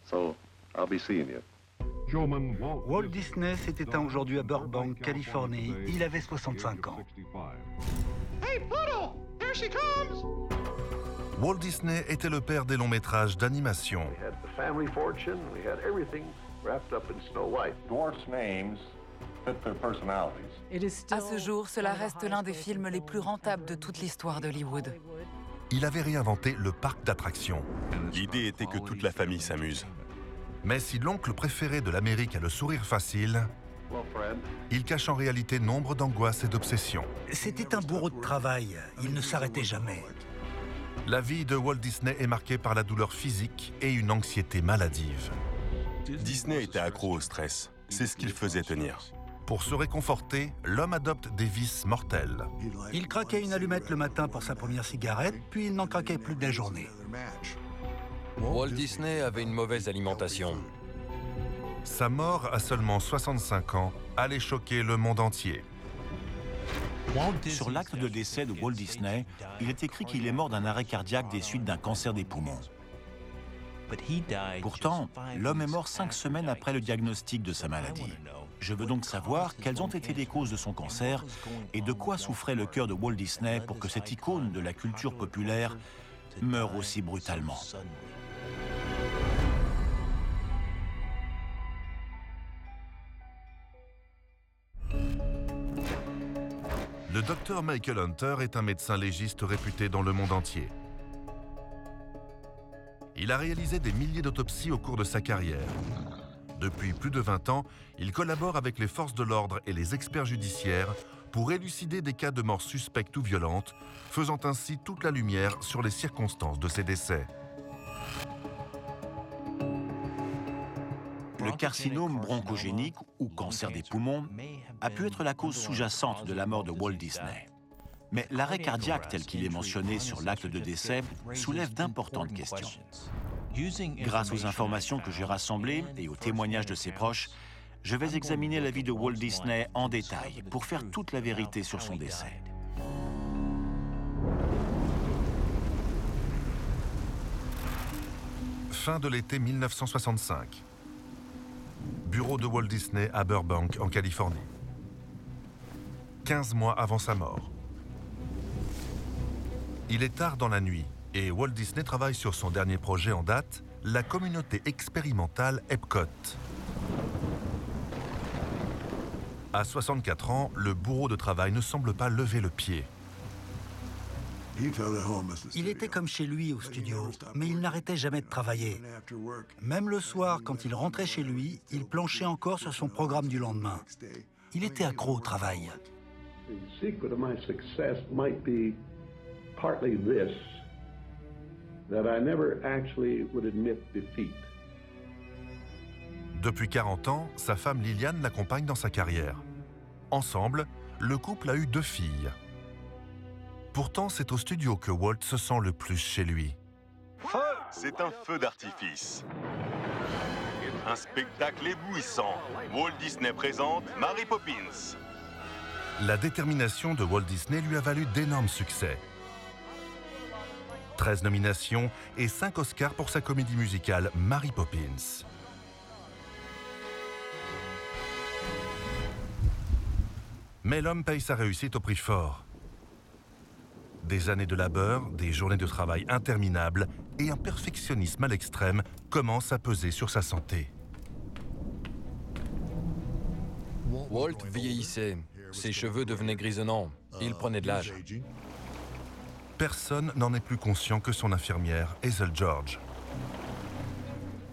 So I'll be seeing you. Walt Disney s'est éteint aujourd'hui à Burbank, Californie. Il avait 65 ans. Hey, Pluto! Here she comes! Walt Disney était le père des longs métrages d'animation. We had the family fortune, we had everything wrapped up in Snow White. Dwarfs' names fit their personalities. À ce jour, cela reste l'un des films les plus rentables de toute l'histoire d'Hollywood. Il avait réinventé le parc d'attractions. L'idée était que toute la famille s'amuse. Mais si l'oncle préféré de l'Amérique a le sourire facile, Hello, Fred. il cache en réalité nombre d'angoisses et d'obsessions. C'était un bourreau de travail. Il ne s'arrêtait jamais. La vie de Walt Disney est marquée par la douleur physique et une anxiété maladive. Disney était accro au stress. C'est ce qu'il faisait tenir. Pour se réconforter, l'homme adopte des vices mortels. Il craquait une allumette le matin pour sa première cigarette, puis il n'en craquait plus de la journée. Walt Disney avait une mauvaise alimentation. Sa mort à seulement 65 ans allait choquer le monde entier. Sur l'acte de décès de Walt Disney, il est écrit qu'il est mort d'un arrêt cardiaque des suites d'un cancer des poumons. Pourtant, l'homme est mort 5 semaines après le diagnostic de sa maladie. Je veux donc savoir quelles ont été les causes de son cancer et de quoi souffrait le cœur de Walt Disney pour que cette icône de la culture populaire meure aussi brutalement. Le docteur Michael Hunter est un médecin légiste réputé dans le monde entier. Il a réalisé des milliers d'autopsies au cours de sa carrière. Depuis plus de 20 ans, il collabore avec les forces de l'ordre et les experts judiciaires pour élucider des cas de mort suspectes ou violentes, faisant ainsi toute la lumière sur les circonstances de ces décès. Le carcinome bronchogénique, ou cancer des poumons, a pu être la cause sous-jacente de la mort de Walt Disney. Mais l'arrêt cardiaque tel qu'il est mentionné sur l'acte de décès soulève d'importantes questions. Grâce aux informations que j'ai rassemblées et aux témoignages de ses proches, je vais examiner la vie de Walt Disney en détail pour faire toute la vérité sur son décès. Fin de l'été 1965. Bureau de Walt Disney à Burbank, en Californie. 15 mois avant sa mort. Il est tard dans la nuit et Walt Disney travaille sur son dernier projet en date, la communauté expérimentale Epcot. À 64 ans, le bourreau de travail ne semble pas lever le pied. Il était comme chez lui au studio, mais il n'arrêtait jamais de travailler. Même le soir, quand il rentrait chez lui, il planchait encore sur son programme du lendemain. Il était accro au travail. The secret of my success might be partly this, that I never actually would admit defeat. Depuis 40 ans, sa femme Lillian l'accompagne dans sa carrière. Ensemble, le couple a eu 2 filles. Pourtant, c'est au studio que Walt se sent le plus chez lui. C'est un feu d'artifice. Un spectacle éblouissant. Walt Disney présente Mary Poppins. La détermination de Walt Disney lui a valu d'énormes succès. 13 nominations et 5 Oscars pour sa comédie musicale Mary Poppins. Mais l'homme paye sa réussite au prix fort. Des années de labeur, des journées de travail interminables et un perfectionnisme à l'extrême commencent à peser sur sa santé. Walt vieillissait. Ses cheveux devenaient grisonnants. Il prenait de l'âge. Personne n'en est plus conscient que son infirmière, Hazel George.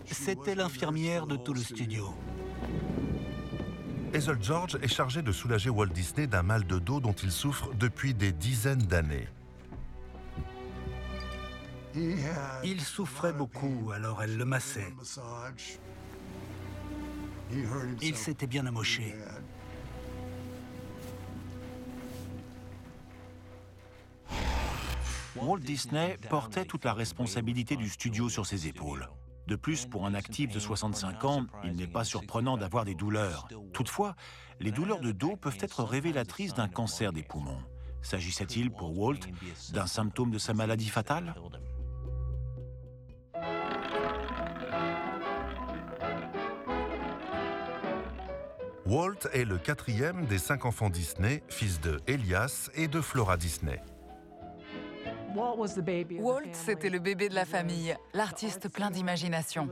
C'était l'infirmière de tout le studio. Hazel George est chargée de soulager Walt Disney d'un mal de dos dont il souffre depuis des dizaines d'années. Il souffrait beaucoup, alors elle le massait. Il s'était bien amoché. Walt Disney portait toute la responsabilité du studio sur ses épaules. De plus, pour un actif de 65 ans, il n'est pas surprenant d'avoir des douleurs. Toutefois, les douleurs de dos peuvent être révélatrices d'un cancer des poumons. S'agissait-il pour Walt d'un symptôme de sa maladie fatale ? Walt est le 4e des 5 enfants Disney, fils de Elias et de Flora Disney. Walt, c'était le bébé de la famille, l'artiste plein d'imagination.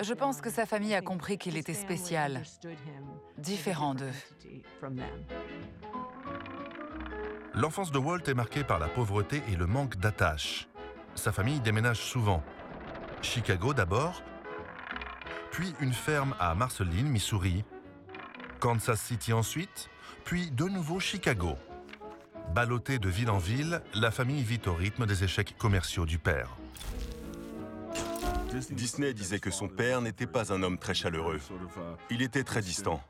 Je pense que sa famille a compris qu'il était spécial, différent d'eux. L'enfance de Walt est marquée par la pauvreté et le manque d'attache. Sa famille déménage souvent. Chicago d'abord, puis une ferme à Marceline, Missouri, Kansas City ensuite, puis de nouveau Chicago. Ballottée de ville en ville, la famille vit au rythme des échecs commerciaux du père. Disney disait que son père n'était pas un homme très chaleureux. Il était très distant.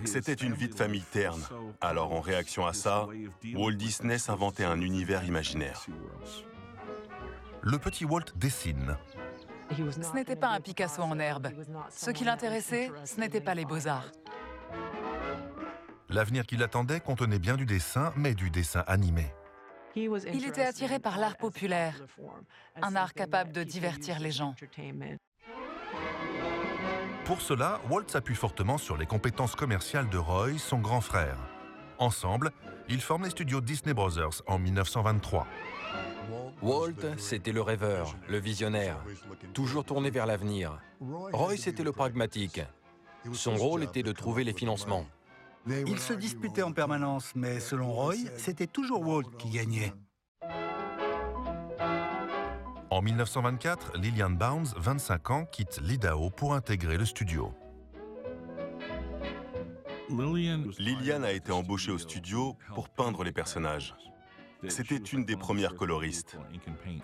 C'était une vie de famille terne. Alors en réaction à ça, Walt Disney s'inventait un univers imaginaire. Le petit Walt dessine. Ce n'était pas un Picasso en herbe. Ce qui l'intéressait, ce n'était pas les beaux-arts. L'avenir qui l'attendait contenait bien du dessin, mais du dessin animé. Il était attiré par l'art populaire, un art capable de divertir les gens. Pour cela, Walt s'appuie fortement sur les compétences commerciales de Roy, son grand frère. Ensemble, ils forment les studios Disney Brothers en 1923. Walt, c'était le rêveur, le visionnaire, toujours tourné vers l'avenir. Roy, c'était le pragmatique. Son rôle était de trouver les financements. Ils se disputaient en permanence, mais selon Roy, c'était toujours Walt qui gagnait. En 1924, Lillian Bounds, 25 ans, quitte l'Idaho pour intégrer le studio. Lillian a été embauchée au studio pour peindre les personnages. C'était une des premières coloristes.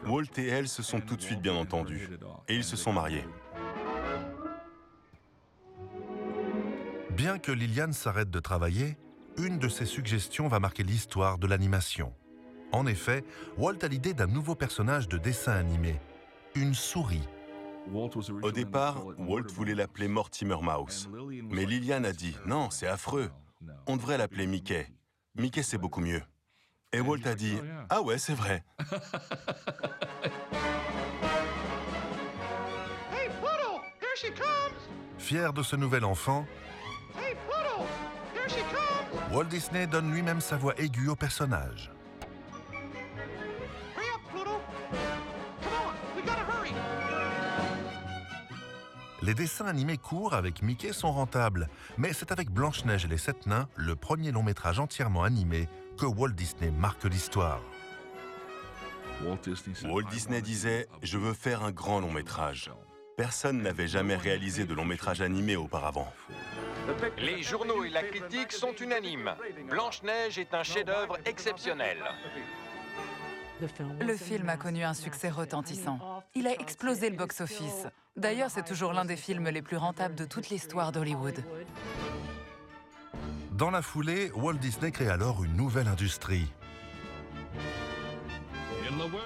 Walt et elle se sont tout de suite bien entendus, et ils se sont mariés. Bien que Lillian s'arrête de travailler, une de ses suggestions va marquer l'histoire de l'animation. En effet, Walt a l'idée d'un nouveau personnage de dessin animé, une souris. Au départ, Walt voulait l'appeler Mortimer Mouse. Mais Lillian a dit « Non, c'est affreux. On devrait l'appeler Mickey. Mickey, c'est beaucoup mieux. » Et Walt a dit « Ah ouais, c'est vrai. » Hey, Pluto, here she comes! Fier de ce nouvel enfant, Hey, Pluto, here she comes! Walt Disney donne lui-même sa voix aiguë au personnage. Hurry up, Pluto! Come on, we gotta hurry! Les dessins animés courts avec Mickey sont rentables, mais c'est avec Blanche-Neige et les 7 nains, le premier long métrage entièrement animé, que Walt Disney marque l'histoire. Walt Disney disait « Je veux faire un grand long métrage. » Personne n'avait jamais réalisé de long métrage animé auparavant. Les journaux et la critique sont unanimes. Blanche-Neige est un chef-d'œuvre exceptionnel. Le film a connu un succès retentissant. Il a explosé le box-office. D'ailleurs, c'est toujours l'un des films les plus rentables de toute l'histoire d'Hollywood. Dans la foulée, Walt Disney crée alors une nouvelle industrie.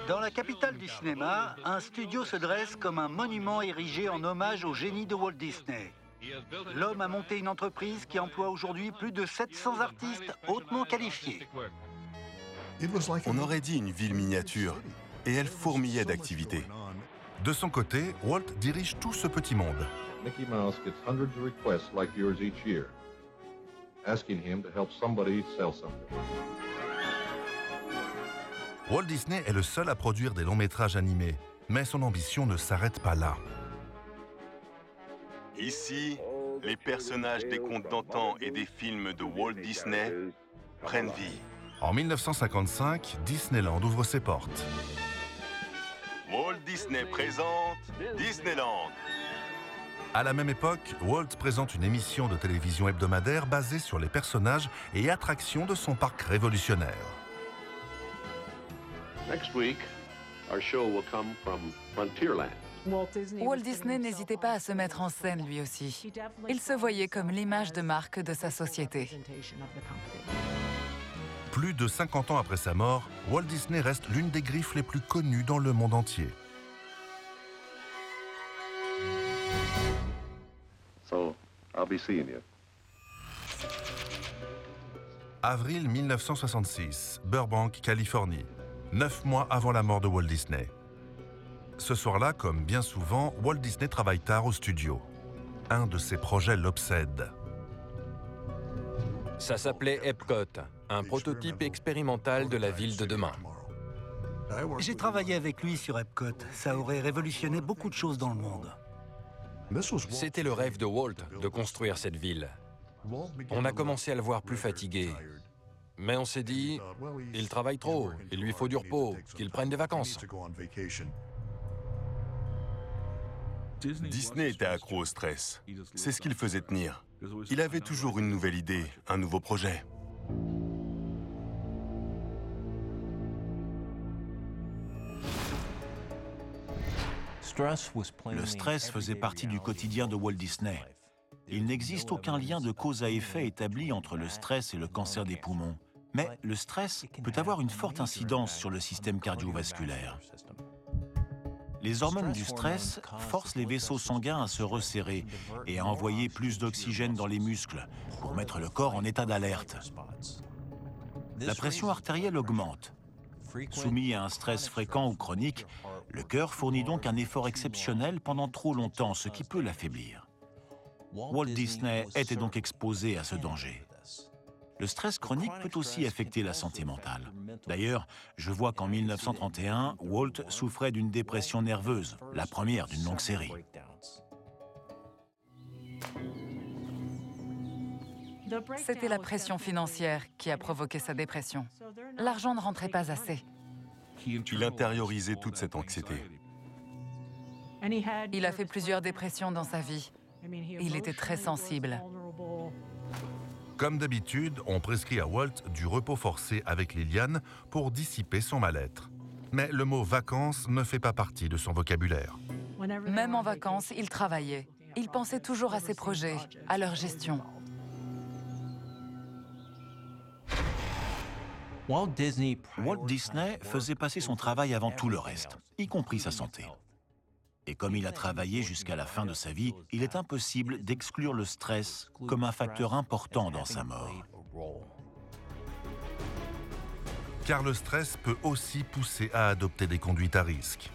Dans la capitale du cinéma, un studio se dresse comme un monument érigé en hommage au génie de Walt Disney. L'homme a monté une entreprise qui emploie aujourd'hui plus de 700 artistes hautement qualifiés. On aurait dit une ville miniature, et elle fourmillait d'activités. De son côté, Walt dirige tout ce petit monde. Mickey Mouse gets hundreds of requests like yours each year, asking him to help somebody sell something. Walt Disney est le seul à produire des longs métrages animés, mais son ambition ne s'arrête pas là. Ici, les personnages des contes d'antan et des films de Walt Disney prennent vie. En 1955, Disneyland ouvre ses portes. Walt Disney présente Disneyland. À la même époque, Walt présente une émission de télévision hebdomadaire basée sur les personnages et attractions de son parc révolutionnaire. Next week, our show will come from Frontierland. Walt Disney n'hésitait pas à se mettre en scène lui aussi. Il se voyait comme l'image de marque de sa société. Plus de 50 ans après sa mort, Walt Disney reste l'une des griffes les plus connues dans le monde entier. So, I'll be seeing you. Avril 1966, Burbank, Californie, 9 mois avant la mort de Walt Disney. Ce soir-là, comme bien souvent, Walt Disney travaille tard au studio. Un de ses projets l'obsède. Ça s'appelait Epcot, un prototype expérimental de la ville de demain. J'ai travaillé avec lui sur Epcot. Ça aurait révolutionné beaucoup de choses dans le monde. C'était le rêve de Walt de construire cette ville. On a commencé à le voir plus fatigué. Mais on s'est dit, il travaille trop, il lui faut du repos, qu'il prenne des vacances. Disney était accro au stress. C'est ce qui le faisait tenir. Il avait toujours une nouvelle idée, un nouveau projet. Le stress faisait partie du quotidien de Walt Disney. Il n'existe aucun lien de cause à effet établi entre le stress et le cancer des poumons. Mais le stress peut avoir une forte incidence sur le système cardiovasculaire. Les hormones du stress forcent les vaisseaux sanguins à se resserrer et à envoyer plus d'oxygène dans les muscles pour mettre le corps en état d'alerte. La pression artérielle augmente. Soumis à un stress fréquent ou chronique, le cœur fournit donc un effort exceptionnel pendant trop longtemps, ce qui peut l'affaiblir. Walt Disney était donc exposé à ce danger. Le stress chronique peut aussi affecter la santé mentale. D'ailleurs, je vois qu'en 1931, Walt souffrait d'une dépression nerveuse, la première d'une longue série. C'était la pression financière qui a provoqué sa dépression. L'argent ne rentrait pas assez. Il intériorisait toute cette anxiété. Il a fait plusieurs dépressions dans sa vie. Il était très sensible. Comme d'habitude, on prescrit à Walt du repos forcé avec Lillian pour dissiper son mal-être. Mais le mot « vacances » ne fait pas partie de son vocabulaire. Même en vacances, il travaillait. Il pensait toujours à ses projets, à leur gestion. Walt Disney faisait passer son travail avant tout le reste, y compris sa santé. Et comme il a travaillé jusqu'à la fin de sa vie, il est impossible d'exclure le stress comme un facteur important dans sa mort. Car le stress peut aussi pousser à adopter des conduites à risque.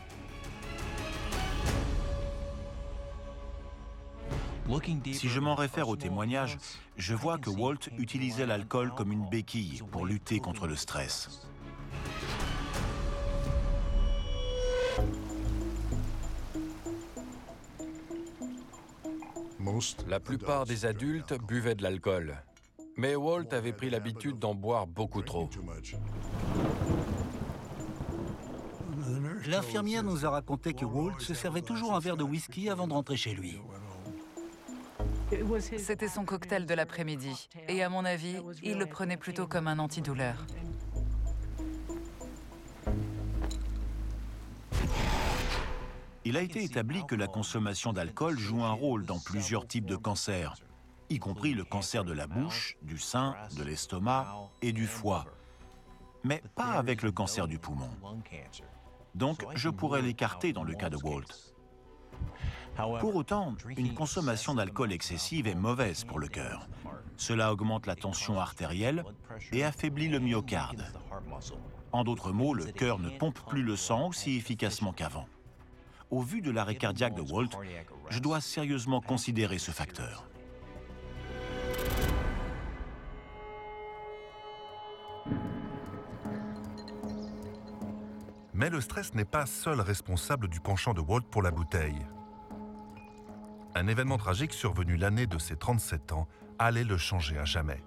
Si je m'en réfère au témoignage, je vois que Walt utilisait l'alcool comme une béquille pour lutter contre le stress. La plupart des adultes buvaient de l'alcool. Mais Walt avait pris l'habitude d'en boire beaucoup trop. L'infirmière nous a raconté que Walt se servait toujours un verre de whisky avant de rentrer chez lui. C'était son cocktail de l'après-midi. Et à mon avis, il le prenait plutôt comme un antidouleur. Il a été établi que la consommation d'alcool joue un rôle dans plusieurs types de cancers, y compris le cancer de la bouche, du sein, de l'estomac et du foie, mais pas avec le cancer du poumon. Donc, je pourrais l'écarter dans le cas de Walt. Pour autant, une consommation d'alcool excessive est mauvaise pour le cœur. Cela augmente la tension artérielle et affaiblit le myocarde. En d'autres mots, le cœur ne pompe plus le sang aussi efficacement qu'avant. Au vu de l'arrêt cardiaque de Walt, je dois sérieusement considérer ce facteur. Mais le stress n'est pas seul responsable du penchant de Walt pour la bouteille. Un événement tragique survenu l'année de ses 37 ans allait le changer à jamais.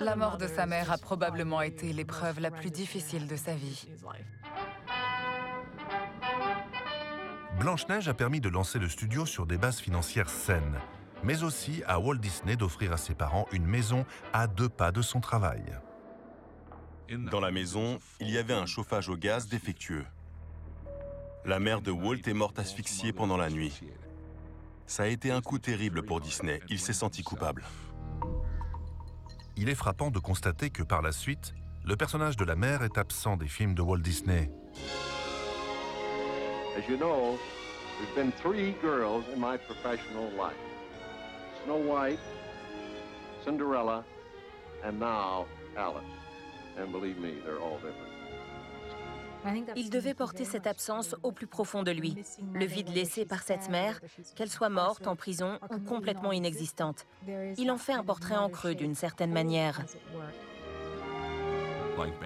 La mort de sa mère a probablement été l'épreuve la plus difficile de sa vie. Blanche-Neige a permis de lancer le studio sur des bases financières saines, mais aussi à Walt Disney d'offrir à ses parents une maison à 2 pas de son travail. Dans la maison, il y avait un chauffage au gaz défectueux. La mère de Walt est morte asphyxiée pendant la nuit. Ça a été un coup terrible pour Disney. Il s'est senti coupable. Il est frappant de constater que par la suite, le personnage de la mère est absent des films de Walt Disney. As you know, there's been 3 girls in my professional life. Snow White, Cinderella, and now Alice. And believe me, they're all different. Il devait porter cette absence au plus profond de lui, le vide laissé par cette mère, qu'elle soit morte, en prison ou complètement inexistante. Il en fait un portrait en creux d'une certaine manière.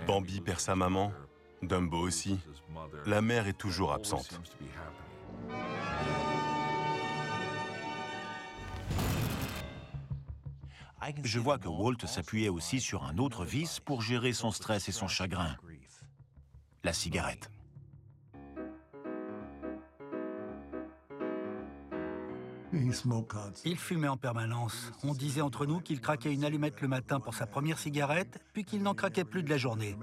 Bambi perd sa maman, Dumbo aussi. La mère est toujours absente. Je vois que Walt s'appuyait aussi sur un autre vice pour gérer son stress et son chagrin, la cigarette. Il fumait en permanence. On disait entre nous qu'il craquait une allumette le matin pour sa première cigarette, puis qu'il n'en craquait plus de la journée.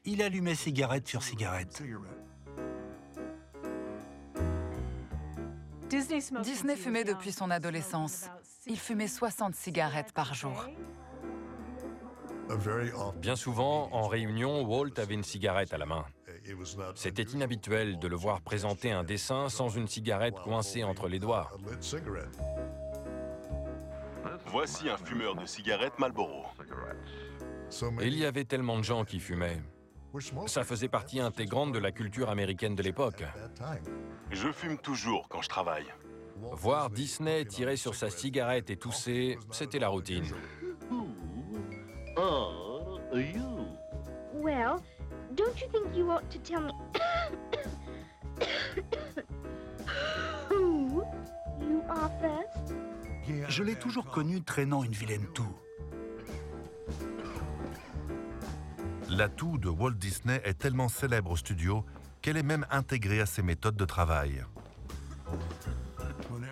Il allumait cigarette sur cigarette. Disney fumait depuis son adolescence. Il fumait 60 cigarettes par jour. Bien souvent, en réunion, Walt avait une cigarette à la main. C'était inhabituel de le voir présenter un dessin sans une cigarette coincée entre les doigts. Voici un fumeur de cigarettes Marlboro. Il y avait tellement de gens qui fumaient. Ça faisait partie intégrante de la culture américaine de l'époque. Je fume toujours quand je travaille. Voir Disney tirer sur sa cigarette et tousser, c'était la routine. Well, don't you think you ought to tell me who you are first? Je l'ai toujours connu traînant une vilaine toux. La toux de Walt Disney est tellement célèbre au studio qu'elle est même intégrée à ses méthodes de travail.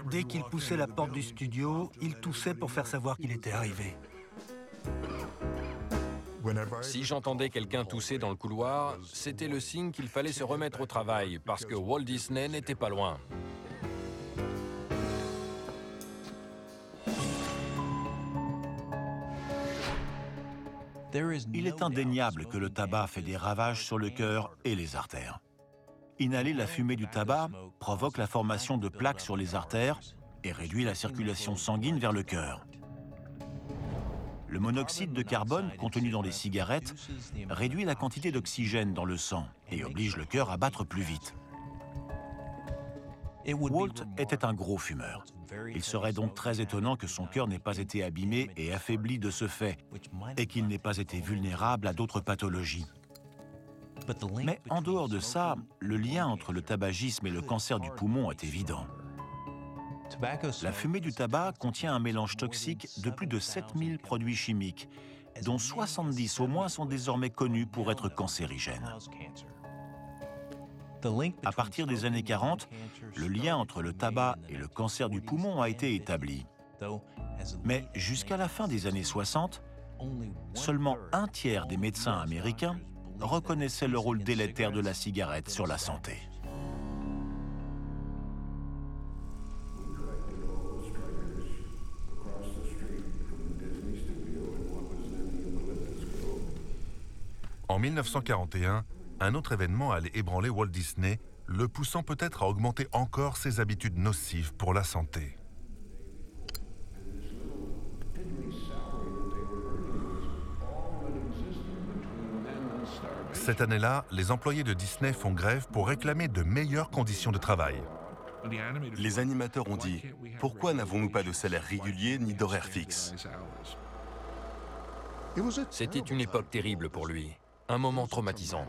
Dès qu'il poussait la porte du studio, il toussait pour faire savoir qu'il était arrivé. Si j'entendais quelqu'un tousser dans le couloir, c'était le signe qu'il fallait se remettre au travail, parce que Walt Disney n'était pas loin. Il est indéniable que le tabac fait des ravages sur le cœur et les artères. Inhaler la fumée du tabac provoque la formation de plaques sur les artères et réduit la circulation sanguine vers le cœur. Le monoxyde de carbone contenu dans les cigarettes réduit la quantité d'oxygène dans le sang et oblige le cœur à battre plus vite. Walt était un gros fumeur. Il serait donc très étonnant que son cœur n'ait pas été abîmé et affaibli de ce fait, et qu'il n'ait pas été vulnérable à d'autres pathologies. Mais en dehors de ça, le lien entre le tabagisme et le cancer du poumon est évident. La fumée du tabac contient un mélange toxique de plus de 7000 produits chimiques, dont 70 au moins sont désormais connus pour être cancérigènes. À partir des années 40, le lien entre le tabac et le cancer du poumon a été établi. Mais jusqu'à la fin des années 60, seulement un tiers des médecins américains reconnaissaient le rôle délétère de la cigarette sur la santé. En 1941, un autre événement allait ébranler Walt Disney, le poussant peut-être à augmenter encore ses habitudes nocives pour la santé. Cette année-là, les employés de Disney font grève pour réclamer de meilleures conditions de travail. Les animateurs ont dit « Pourquoi n'avons-nous pas de salaire régulier ni d'horaire fixe ?» C'était une époque terrible pour lui, un moment traumatisant.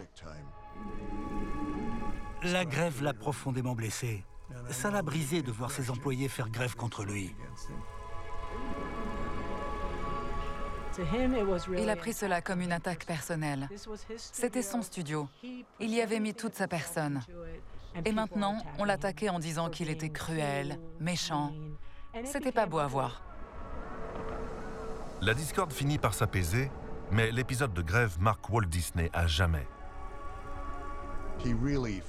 La grève l'a profondément blessé. Ça l'a brisé de voir ses employés faire grève contre lui. Il a pris cela comme une attaque personnelle. C'était son studio. Il y avait mis toute sa personne. Et maintenant, on l'attaquait en disant qu'il était cruel, méchant. C'était pas beau à voir. La discorde finit par s'apaiser, mais l'épisode de grève marque Walt Disney à jamais.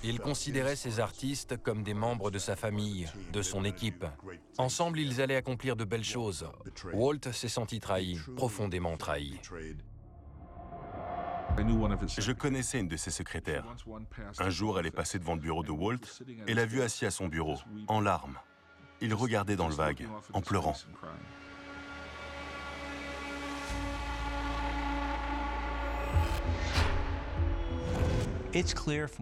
Il considérait ses artistes comme des membres de sa famille, de son équipe. Ensemble, ils allaient accomplir de belles choses. Walt s'est senti trahi, profondément trahi. Je connaissais une de ses secrétaires. Un jour, elle est passée devant le bureau de Walt et l'a vu assis à son bureau, en larmes. Il regardait dans le vague, en pleurant.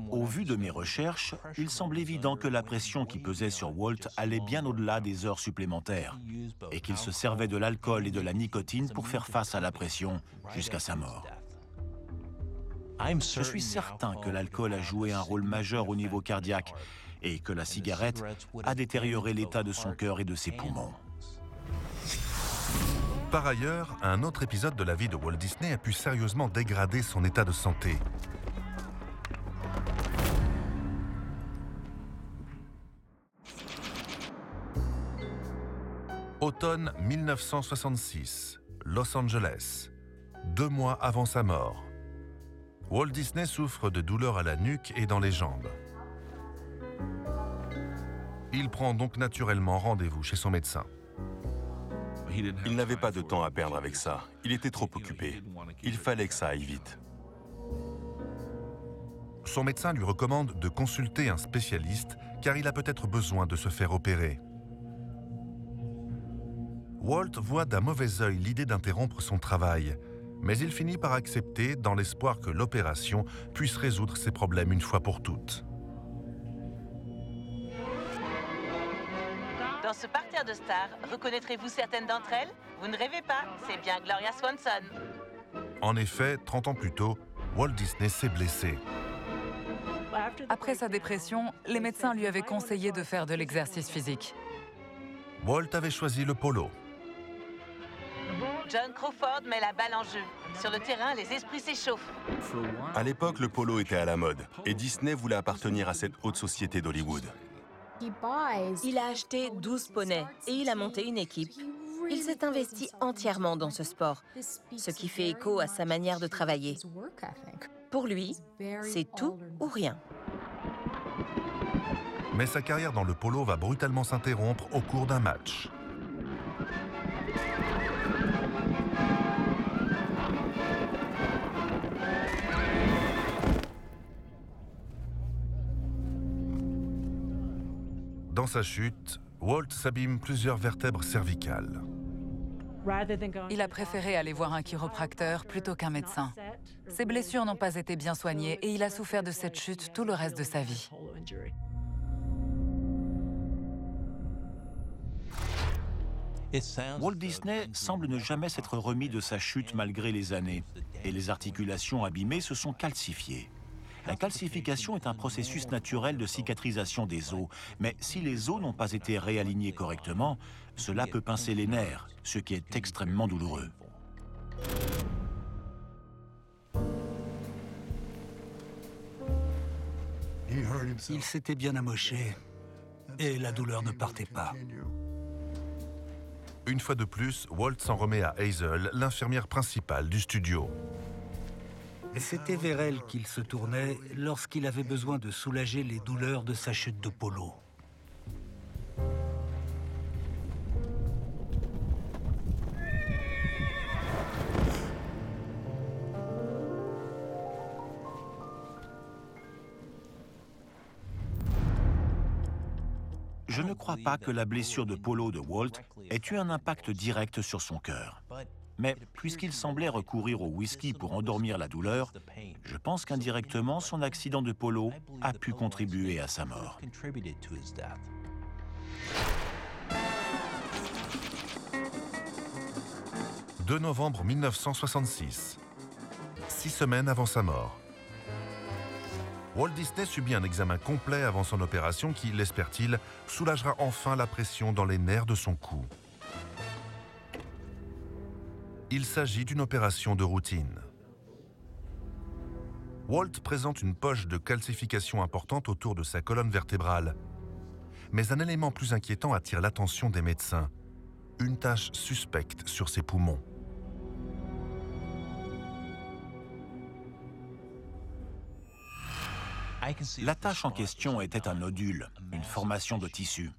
Au vu de mes recherches, il semble évident que la pression qui pesait sur Walt allait bien au-delà des heures supplémentaires et qu'il se servait de l'alcool et de la nicotine pour faire face à la pression jusqu'à sa mort. Je suis certain que l'alcool a joué un rôle majeur au niveau cardiaque et que la cigarette a détérioré l'état de son cœur et de ses poumons. Par ailleurs, un autre épisode de la vie de Walt Disney a pu sérieusement dégrader son état de santé. Automne 1966, Los Angeles, 2 mois avant sa mort. Walt Disney souffre de douleurs à la nuque et dans les jambes. Il prend donc naturellement rendez-vous chez son médecin. Il n'avait pas de temps à perdre avec ça. Il était trop occupé. Il fallait que ça aille vite. Son médecin lui recommande de consulter un spécialiste car il a peut-être besoin de se faire opérer. Walt voit d'un mauvais œil l'idée d'interrompre son travail, mais il finit par accepter dans l'espoir que l'opération puisse résoudre ses problèmes une fois pour toutes. Dans ce parterre de stars, reconnaîtrez-vous certaines d'entre elles? Vous ne rêvez pas, c'est bien Gloria Swanson. En effet, 30 ans plus tôt, Walt Disney s'est blessé. Après sa dépression, les médecins lui avaient conseillé de faire de l'exercice physique. Walt avait choisi le polo. John Crawford met la balle en jeu. Sur le terrain, les esprits s'échauffent. À l'époque, le polo était à la mode et Disney voulait appartenir à cette haute société d'Hollywood. Il a acheté 12 poneys et il a monté une équipe. Il s'est investi entièrement dans ce sport, ce qui fait écho à sa manière de travailler. Pour lui, c'est tout ou rien. Mais sa carrière dans le polo va brutalement s'interrompre au cours d'un match. Dans sa chute, Walt s'abîme plusieurs vertèbres cervicales. Il a préféré aller voir un chiropracteur plutôt qu'un médecin. Ses blessures n'ont pas été bien soignées et il a souffert de cette chute tout le reste de sa vie. Walt Disney semble ne jamais s'être remis de sa chute malgré les années, et les articulations abîmées se sont calcifiées. La calcification est un processus naturel de cicatrisation des os, mais si les os n'ont pas été réalignés correctement, cela peut pincer les nerfs, ce qui est extrêmement douloureux. Il s'était bien amoché et la douleur ne partait pas. Une fois de plus, Walt s'en remet à Hazel, l'infirmière principale du studio. C'était vers elle qu'il se tournait lorsqu'il avait besoin de soulager les douleurs de sa chute de polo. Je ne crois pas que la blessure de polo de Walt ait eu un impact direct sur son cœur. Mais puisqu'il semblait recourir au whisky pour endormir la douleur, je pense qu'indirectement, son accident de polo a pu contribuer à sa mort. 2 novembre 1966, 6 semaines avant sa mort. Walt Disney subit un examen complet avant son opération qui, l'espère-t-il, soulagera enfin la pression dans les nerfs de son cou. Il s'agit d'une opération de routine. Walt présente une poche de calcification importante autour de sa colonne vertébrale. Mais un élément plus inquiétant attire l'attention des médecins. Une tache suspecte sur ses poumons. La tache en question était un nodule, une formation de tissu.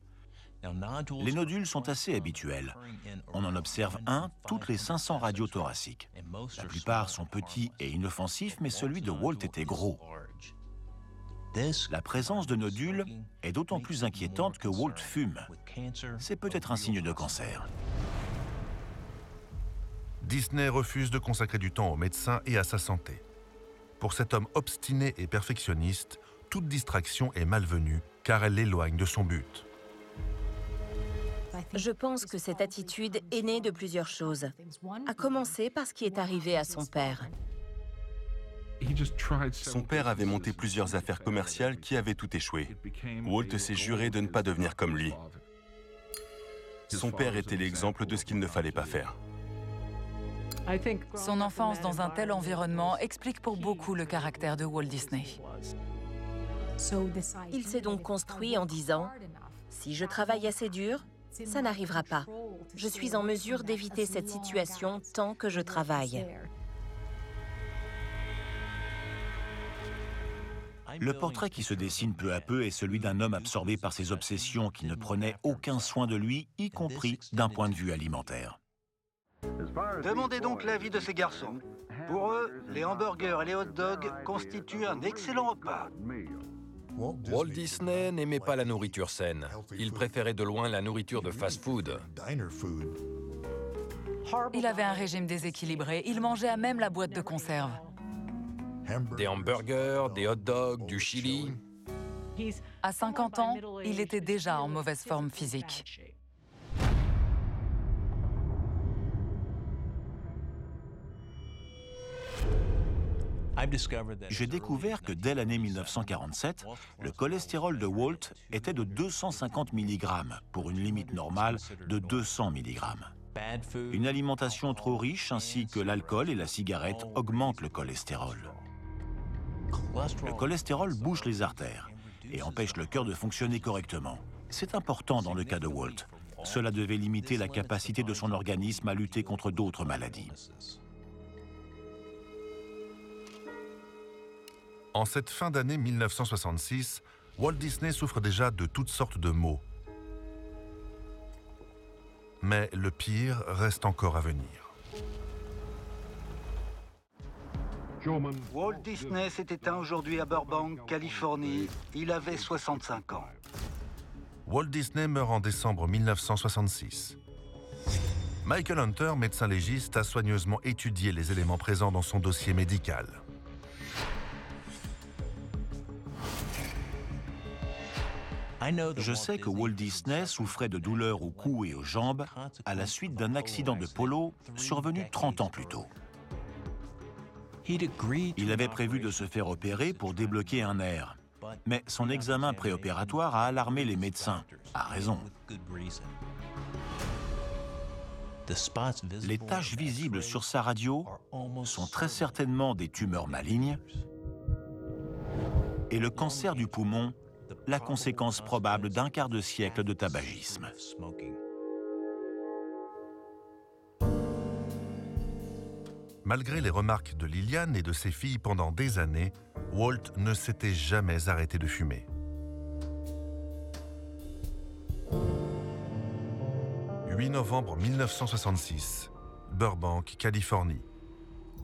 Les nodules sont assez habituels. On en observe un toutes les 500 radios thoraciques. La plupart sont petits et inoffensifs, mais celui de Walt était gros. La présence de nodules est d'autant plus inquiétante que Walt fume. C'est peut-être un signe de cancer. Disney refuse de consacrer du temps aux médecins et à sa santé. Pour cet homme obstiné et perfectionniste, toute distraction est malvenue car elle l'éloigne de son but. Je pense que cette attitude est née de plusieurs choses, à commencer par ce qui est arrivé à son père. Son père avait monté plusieurs affaires commerciales qui avaient tout échoué. Walt s'est juré de ne pas devenir comme lui. Son père était l'exemple de ce qu'il ne fallait pas faire. Son enfance dans un tel environnement explique pour beaucoup le caractère de Walt Disney. Il s'est donc construit en disant « Si je travaille assez dur, ça n'arrivera pas. Je suis en mesure d'éviter cette situation tant que je travaille. » Le portrait qui se dessine peu à peu est celui d'un homme absorbé par ses obsessions qui ne prenait aucun soin de lui, y compris d'un point de vue alimentaire. Demandez donc l'avis de ces garçons. Pour eux, les hamburgers et les hot dogs constituent un excellent repas. Walt Disney n'aimait pas la nourriture saine. Il préférait de loin la nourriture de fast-food. Il avait un régime déséquilibré, il mangeait à même la boîte de conserve. Des hamburgers, des hot dogs, du chili. À 50 ans, il était déjà en mauvaise forme physique. J'ai découvert que dès l'année 1947, le cholestérol de Walt était de 250 mg pour une limite normale de 200 mg. Une alimentation trop riche ainsi que l'alcool et la cigarette augmentent le cholestérol. Le cholestérol bouche les artères et empêche le cœur de fonctionner correctement. C'est important dans le cas de Walt. Cela devait limiter la capacité de son organisme à lutter contre d'autres maladies. En cette fin d'année 1966, Walt Disney souffre déjà de toutes sortes de maux. Mais le pire reste encore à venir. Walt Disney s'est éteint aujourd'hui à Burbank, Californie. Il avait 65 ans. Walt Disney meurt en décembre 1966. Michael Hunter, médecin légiste, a soigneusement étudié les éléments présents dans son dossier médical. Je sais que Walt Disney souffrait de douleurs au cou et aux jambes à la suite d'un accident de polo survenu 30 ans plus tôt. Il avait prévu de se faire opérer pour débloquer un nerf, mais son examen préopératoire a alarmé les médecins, à raison. Les taches visibles sur sa radio sont très certainement des tumeurs malignes et le cancer du poumon, la conséquence probable d'un quart de siècle de tabagisme. Malgré les remarques de Lillian et de ses filles pendant des années, Walt ne s'était jamais arrêté de fumer. « 8 novembre 1966, Burbank, Californie.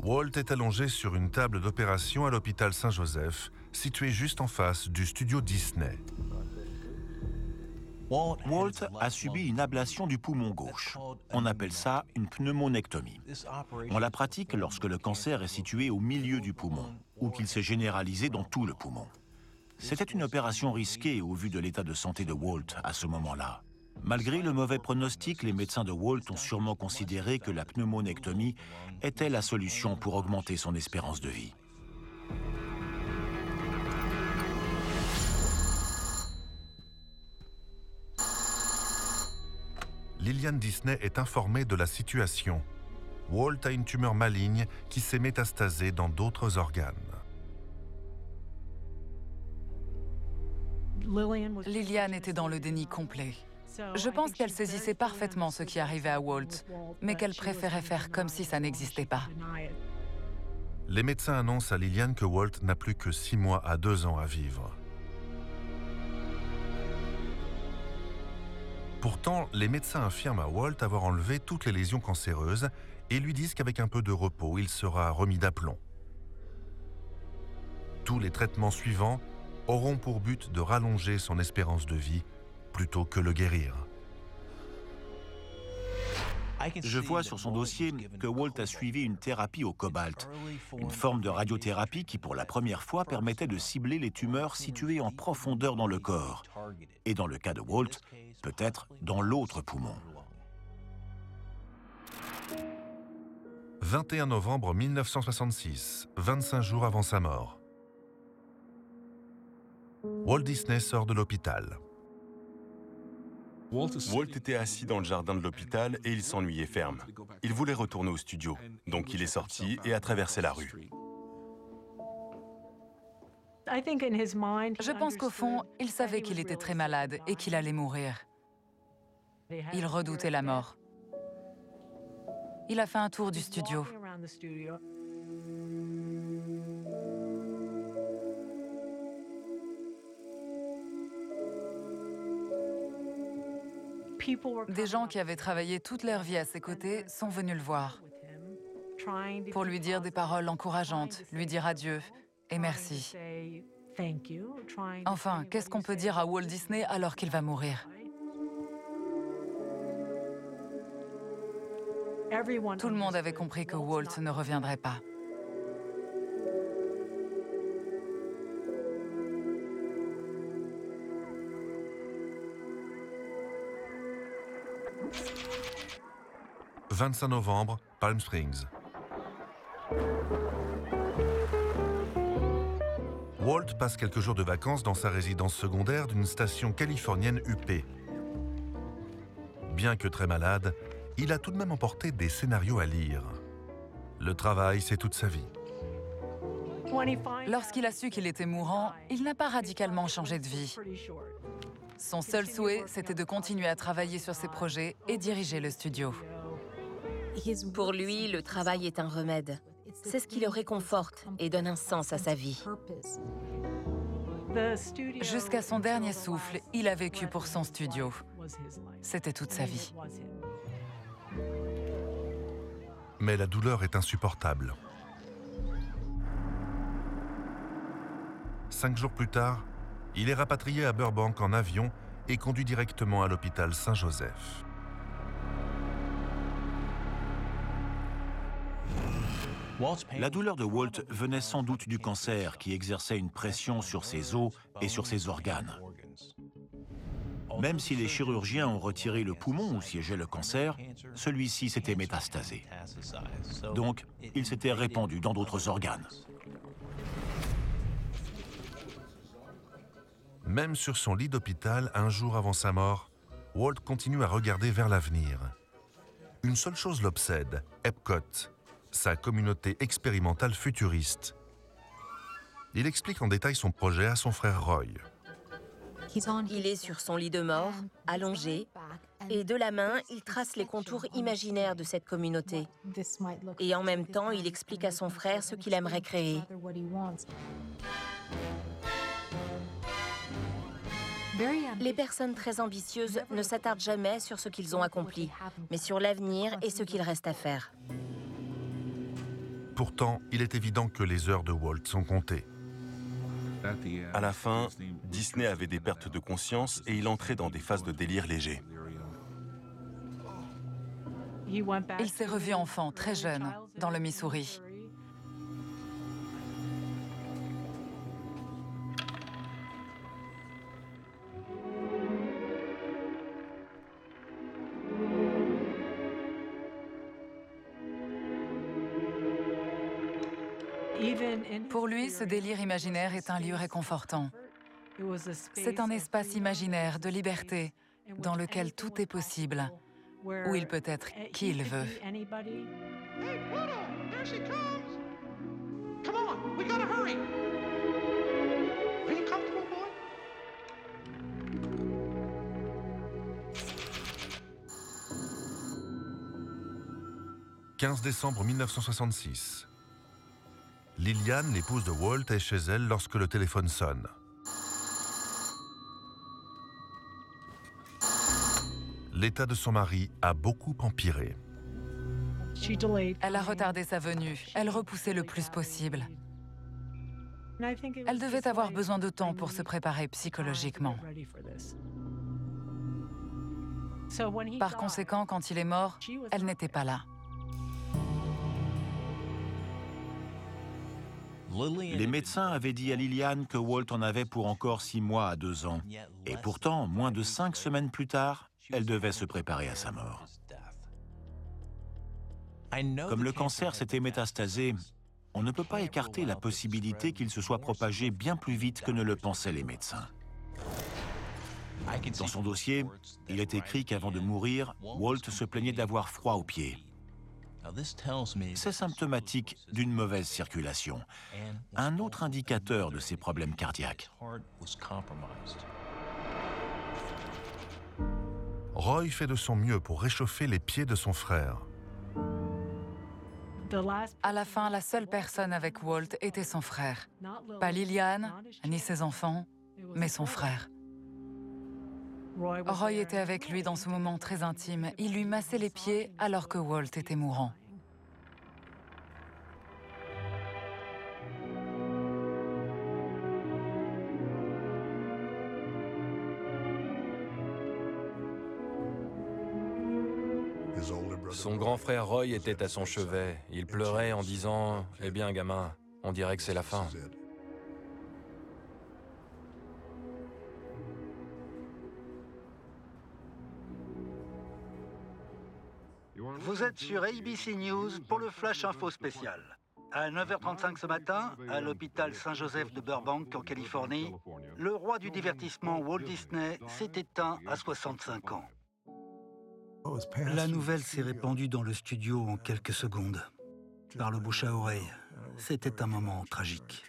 Walt est allongé sur une table d'opération à l'hôpital Saint-Joseph, situé juste en face du studio Disney. Walt a subi une ablation du poumon gauche. On appelle ça une pneumonectomie. On la pratique lorsque le cancer est situé au milieu du poumon ou qu'il s'est généralisé dans tout le poumon. C'était une opération risquée au vu de l'état de santé de Walt à ce moment-là. Malgré le mauvais pronostic, les médecins de Walt ont sûrement considéré que la pneumonectomie était la solution pour augmenter son espérance de vie. Lillian Disney est informée de la situation. Walt a une tumeur maligne qui s'est métastasée dans d'autres organes. Lillian était dans le déni complet. Je pense qu'elle saisissait parfaitement ce qui arrivait à Walt, mais qu'elle préférait faire comme si ça n'existait pas. Les médecins annoncent à Lillian que Walt n'a plus que 6 mois à 2 ans à vivre. Pourtant, les médecins affirment à Walt avoir enlevé toutes les lésions cancéreuses et lui disent qu'avec un peu de repos, il sera remis d'aplomb. Tous les traitements suivants auront pour but de rallonger son espérance de vie plutôt que le guérir. Je vois sur son dossier que Walt a suivi une thérapie au cobalt, une forme de radiothérapie qui, pour la première fois, permettait de cibler les tumeurs situées en profondeur dans le corps. Et dans le cas de Walt, peut-être dans l'autre poumon. 21 novembre 1966, 25 jours avant sa mort. Walt Disney sort de l'hôpital. Walt était assis dans le jardin de l'hôpital et il s'ennuyait ferme. Il voulait retourner au studio, donc il est sorti et a traversé la rue. Je pense qu'au fond, il savait qu'il était très malade et qu'il allait mourir. Il redoutait la mort. Il a fait un tour du studio. Des gens qui avaient travaillé toute leur vie à ses côtés sont venus le voir pour lui dire des paroles encourageantes, lui dire adieu et merci. Enfin, qu'est-ce qu'on peut dire à Walt Disney alors qu'il va mourir? Tout le monde avait compris que Walt ne reviendrait pas. « 25 novembre, Palm Springs. Walt passe quelques jours de vacances dans sa résidence secondaire d'une station californienne UP. Bien que très malade, il a tout de même emporté des scénarios à lire. Le travail, c'est toute sa vie. Lorsqu'il a su qu'il était mourant, il n'a pas radicalement changé de vie. Son seul souhait, c'était de continuer à travailler sur ses projets et diriger le studio. Pour lui, le travail est un remède. C'est ce qui le réconforte et donne un sens à sa vie. Jusqu'à son dernier souffle, il a vécu pour son studio. C'était toute sa vie. Mais la douleur est insupportable. 5 jours plus tard, il est rapatrié à Burbank en avion et conduit directement à l'hôpital Saint-Joseph. La douleur de Walt venait sans doute du cancer qui exerçait une pression sur ses os et sur ses organes. Même si les chirurgiens ont retiré le poumon où siégeait le cancer, celui-ci s'était métastasé. Donc, il s'était répandu dans d'autres organes. Même sur son lit d'hôpital, un jour avant sa mort, Walt continue à regarder vers l'avenir. Une seule chose l'obsède, Epcot, sa communauté expérimentale futuriste. Il explique en détail son projet à son frère Roy. Il est sur son lit de mort, allongé, et de la main, il trace les contours imaginaires de cette communauté. Et en même temps, il explique à son frère ce qu'il aimerait créer. Les personnes très ambitieuses ne s'attardent jamais sur ce qu'ils ont accompli, mais sur l'avenir et ce qu'il reste à faire. Pourtant, il est évident que les heures de Walt sont comptées. À la fin, Disney avait des pertes de conscience et il entrait dans des phases de délire léger. Il s'est revu enfant, très jeune, dans le Missouri. Pour lui, ce délire imaginaire est un lieu réconfortant. C'est un espace imaginaire de liberté dans lequel tout est possible, où il peut être qui il veut. Hey, Pluto! There she comes! Come on, we gotta hurry! Are you comfortable, boy? « 15 décembre 1966. Lillian, l'épouse de Walt, est chez elle lorsque le téléphone sonne. L'état de son mari a beaucoup empiré. Elle a retardé sa venue, elle repoussait le plus possible. Elle devait avoir besoin de temps pour se préparer psychologiquement. Par conséquent, quand il est mort, elle n'était pas là. Les médecins avaient dit à Lillian que Walt en avait pour encore 6 mois à 2 ans. Et pourtant, moins de 5 semaines plus tard, elle devait se préparer à sa mort. Comme le cancer s'était métastasé, on ne peut pas écarter la possibilité qu'il se soit propagé bien plus vite que ne le pensaient les médecins. Dans son dossier, il est écrit qu'avant de mourir, Walt se plaignait d'avoir froid aux pieds. C'est symptomatique d'une mauvaise circulation, un autre indicateur de ses problèmes cardiaques. Roy fait de son mieux pour réchauffer les pieds de son frère. À la fin, la seule personne avec Walt était son frère. Pas Lillian, ni ses enfants, mais son frère. Roy était avec lui dans ce moment très intime. Il lui massait les pieds alors que Walt était mourant. Son grand frère Roy était à son chevet. Il pleurait en disant « Eh bien, gamin, on dirait que c'est la fin. » Vous êtes sur ABC News pour le Flash Info spécial. À 9h35 ce matin, à l'hôpital Saint-Joseph de Burbank, en Californie, le roi du divertissement Walt Disney s'est éteint à 65 ans. La nouvelle s'est répandue dans le studio en quelques secondes. Par le bouche à oreille, c'était un moment tragique.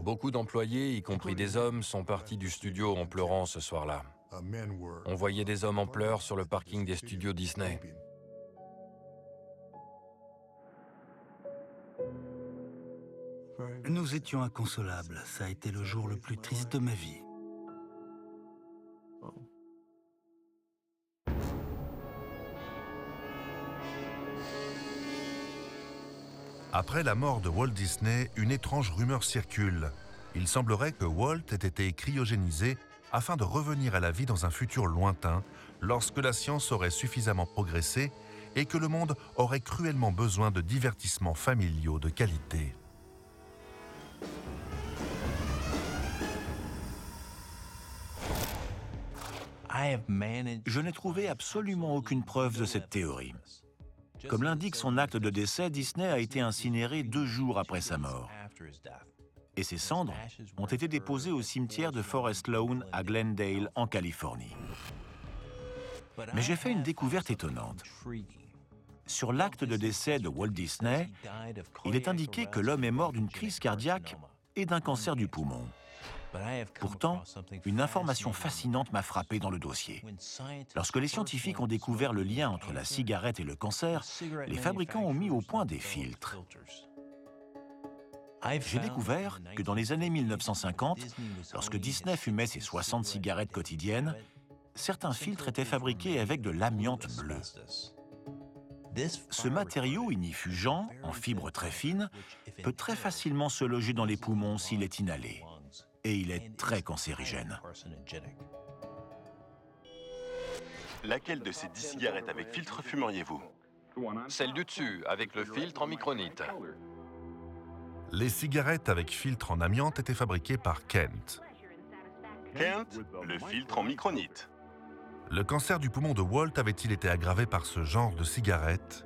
Beaucoup d'employés, y compris des hommes, sont partis du studio en pleurant ce soir-là. On voyait des hommes en pleurs sur le parking des studios Disney. Nous étions inconsolables. Ça a été le jour le plus triste de ma vie. Après la mort de Walt Disney, une étrange rumeur circule. Il semblerait que Walt ait été cryogénisé afin de revenir à la vie dans un futur lointain, lorsque la science aurait suffisamment progressé et que le monde aurait cruellement besoin de divertissements familiaux de qualité. Je n'ai trouvé absolument aucune preuve de cette théorie. Comme l'indique son acte de décès, Disney a été incinéré 2 jours après sa mort. Et ses cendres ont été déposées au cimetière de Forest Lawn à Glendale, en Californie. Mais j'ai fait une découverte étonnante. Sur l'acte de décès de Walt Disney, il est indiqué que l'homme est mort d'une crise cardiaque et d'un cancer du poumon. Pourtant, une information fascinante m'a frappé dans le dossier. Lorsque les scientifiques ont découvert le lien entre la cigarette et le cancer, les fabricants ont mis au point des filtres. J'ai découvert que dans les années 1950, lorsque Disney fumait ses 60 cigarettes quotidiennes, certains filtres étaient fabriqués avec de l'amiante bleue. Ce matériau ignifugeant, en fibres très fines, peut très facilement se loger dans les poumons s'il est inhalé. Et il est très cancérigène. Laquelle de ces 10 cigarettes avec filtre fumeriez-vous? Celle du dessus, avec le filtre en micronite. Les cigarettes avec filtre en amiante étaient fabriquées par Kent. Kent, le filtre en micronite. Le cancer du poumon de Walt avait-il été aggravé par ce genre de cigarette?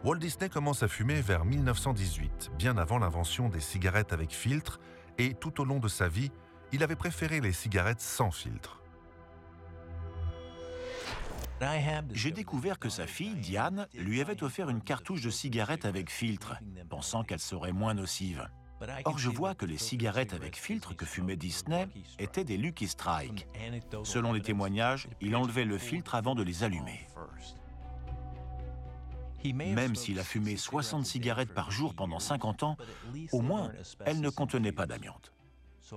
Walt Disney commence à fumer vers 1918, bien avant l'invention des cigarettes avec filtre, et tout au long de sa vie, il avait préféré les cigarettes sans filtre. J'ai découvert que sa fille, Diane, lui avait offert une cartouche de cigarettes avec filtre, pensant qu'elle serait moins nocive. Or, je vois que les cigarettes avec filtre que fumait Disney étaient des Lucky Strike. Selon les témoignages, il enlevait le filtre avant de les allumer. Même s'il a fumé 60 cigarettes par jour pendant 50 ans, au moins, elles ne contenaient pas d'amiante.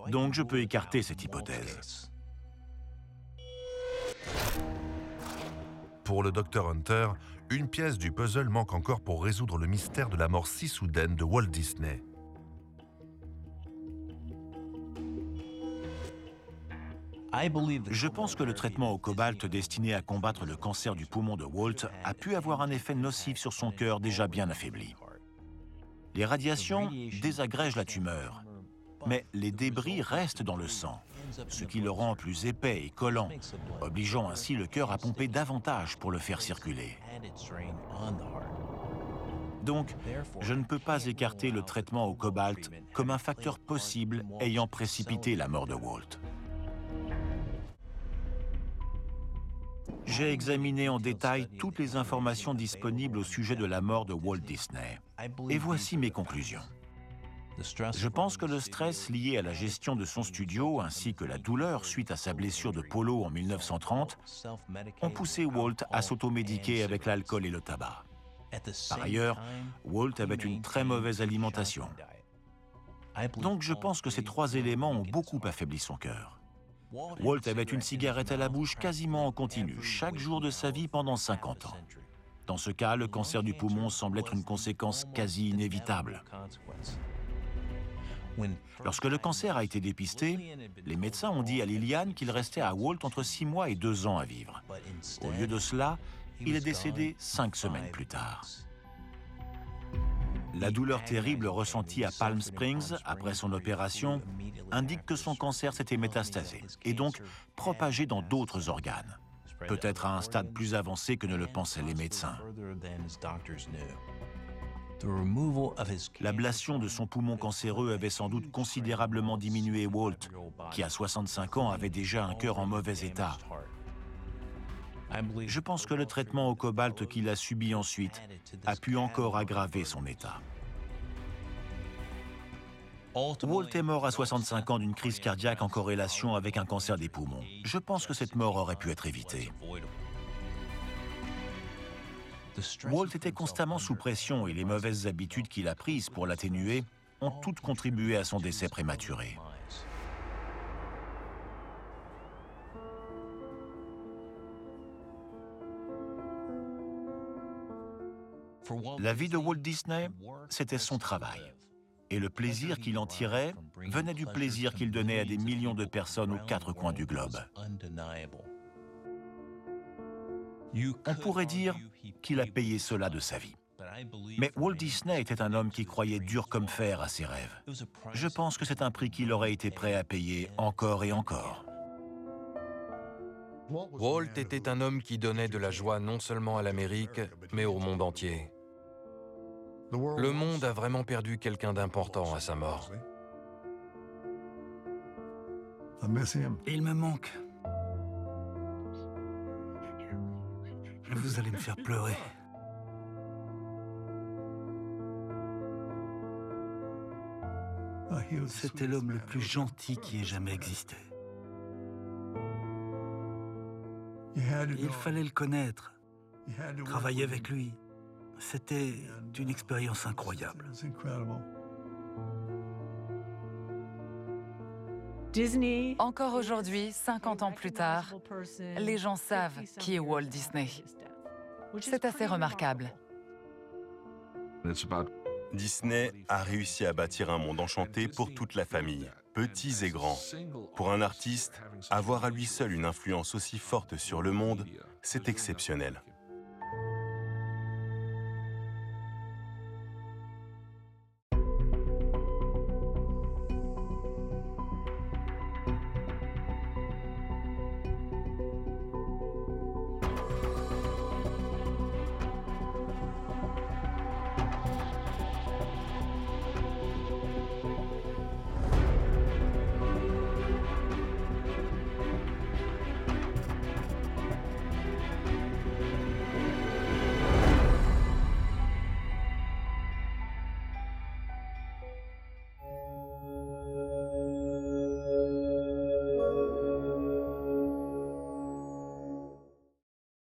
Donc je peux écarter cette hypothèse. Pour le Dr Hunter, une pièce du puzzle manque encore pour résoudre le mystère de la mort si soudaine de Walt Disney. Je pense que le traitement au cobalt destiné à combattre le cancer du poumon de Walt a pu avoir un effet nocif sur son cœur déjà bien affaibli. Les radiations désagrègent la tumeur, mais les débris restent dans le sang, ce qui le rend plus épais et collant, obligeant ainsi le cœur à pomper davantage pour le faire circuler. Donc, je ne peux pas écarter le traitement au cobalt comme un facteur possible ayant précipité la mort de Walt. J'ai examiné en détail toutes les informations disponibles au sujet de la mort de Walt Disney. Et voici mes conclusions. Je pense que le stress lié à la gestion de son studio ainsi que la douleur suite à sa blessure de polo en 1930 ont poussé Walt à s'automédiquer avec l'alcool et le tabac. Par ailleurs, Walt avait une très mauvaise alimentation. Donc je pense que ces trois éléments ont beaucoup affaibli son cœur. Walt avait une cigarette à la bouche quasiment en continu, chaque jour de sa vie pendant 50 ans. Dans ce cas, le cancer du poumon semble être une conséquence quasi inévitable. Lorsque le cancer a été dépisté, les médecins ont dit à Lillian qu'il restait à Walt entre 6 mois et 2 ans à vivre. Au lieu de cela, il est décédé 5 semaines plus tard. La douleur terrible ressentie à Palm Springs après son opération indique que son cancer s'était métastasé et donc propagé dans d'autres organes, peut-être à un stade plus avancé que ne le pensaient les médecins. L'ablation de son poumon cancéreux avait sans doute considérablement diminué Walt, qui à 65 ans avait déjà un cœur en mauvais état. Je pense que le traitement au cobalt qu'il a subi ensuite a pu encore aggraver son état. Walt est mort à 65 ans d'une crise cardiaque en corrélation avec un cancer des poumons. Je pense que cette mort aurait pu être évitée. Walt était constamment sous pression et les mauvaises habitudes qu'il a prises pour l'atténuer ont toutes contribué à son décès prématuré. La vie de Walt Disney, c'était son travail. Et le plaisir qu'il en tirait venait du plaisir qu'il donnait à des millions de personnes aux 4 coins du globe. On pourrait dire qu'il a payé cela de sa vie. Mais Walt Disney était un homme qui croyait dur comme fer à ses rêves. Je pense que c'est un prix qu'il aurait été prêt à payer encore et encore. Walt était un homme qui donnait de la joie non seulement à l'Amérique, mais au monde entier. Le monde a vraiment perdu quelqu'un d'important à sa mort. Il me manque. Vous allez me faire pleurer. C'était l'homme le plus gentil qui ait jamais existé. Il fallait le connaître, travailler avec lui. C'était une expérience incroyable. Encore aujourd'hui, 50 ans plus tard, les gens savent qui est Walt Disney. C'est assez remarquable. Disney a réussi à bâtir un monde enchanté pour toute la famille, petits et grands. Pour un artiste, avoir à lui seul une influence aussi forte sur le monde, c'est exceptionnel.